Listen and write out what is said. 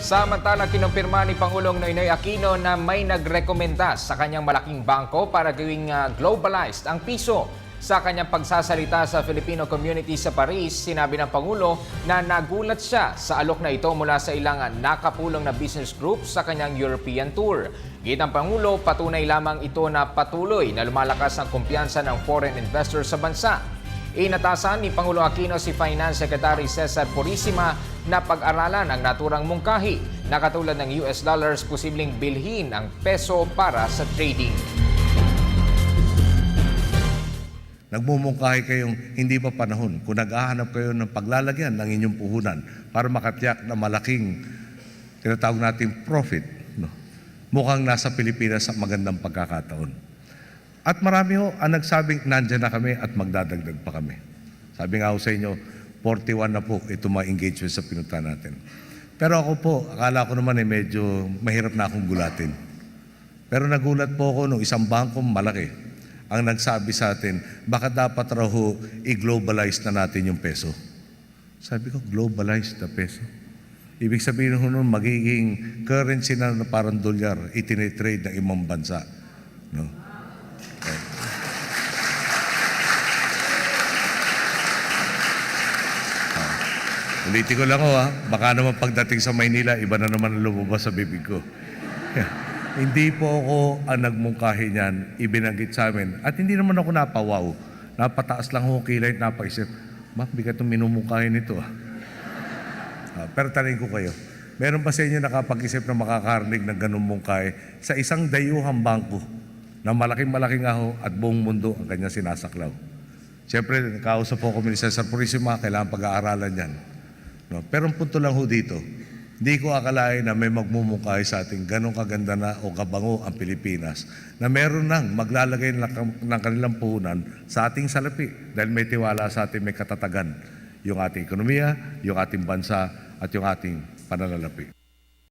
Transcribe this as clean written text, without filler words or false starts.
Samantala, kinumpirma ni Pangulong Noynoy Aquino na may nagrekomenda sa kanyang malaking bangko para gawing globalized ang piso. Sa kanyang pagsasalita sa Filipino community sa Paris, sinabi ng Pangulo na nagulat siya sa alok na ito mula sa ilang nakapulong na business group sa kanyang European tour. Gitang Pangulo, patunay lamang ito na patuloy na lumalakas ang kumpiyansa ng foreign investors sa bansa. Inatasan ni Pangulo Aquino si Finance Secretary Cesar Purisima na pag-aralan ang naturang mungkahi na katulad ng US dollars posibleng bilhin ang peso para sa trading. Nagmumungkahi kayong hindi pa panahon kung naghahanap kayo ng paglalagyan ng inyong puhunan para makatiyak na malaking tinatawag natin profit. No? Mukhang nasa Pilipinas sa magandang pagkakataon. At marami ho ang nagsabing nandyan na kami at magdadagdag pa kami. Sabi nga ho sa inyo, 41 na po ito mga engagement sa pinunta natin. Pero ako po, akala ko naman medyo mahirap na akong gulatin. Pero nagulat po ako nung isang bangkong malaki ang nagsabi sa atin, baka dapat raw ho i-globalize na natin yung peso. Sabi ko, globalize the peso? Ibig sabihin ho nun, magiging currency na parang dolyar, itinitrade ng ibang bansa. No? Ulitin ko lang ho baka naman pagdating sa Maynila, iba na naman ang lumabas sa bibig ko. Hindi po ako ang nagmungkahi niyan, ibinanggit sa amin. At hindi naman ako napawaw. Napataas lang ako kilay at napaisip, bigat itong minumungkahi nito. Pero tanong ko kayo, meron ba sa inyo nakapag-isip na makakarinig ng ganung mungkahi sa isang dayuhang bangko na malaking-malaking aho at buong mundo ang kanya sinasaklaw? Siyempre, nakausap po kami ni Cesar Purisima, kailangan pag-aaralan yan. No? Pero ang punto lang ho dito, hindi ko akalain na may magmumungkahi sa ating ganong kaganda na o kabango ang Pilipinas na meron nang maglalagay ng kanilang puhunan sa ating salapi dahil may tiwala sa ating may katatagan yung ating ekonomiya, yung ating bansa at yung ating pananalapi.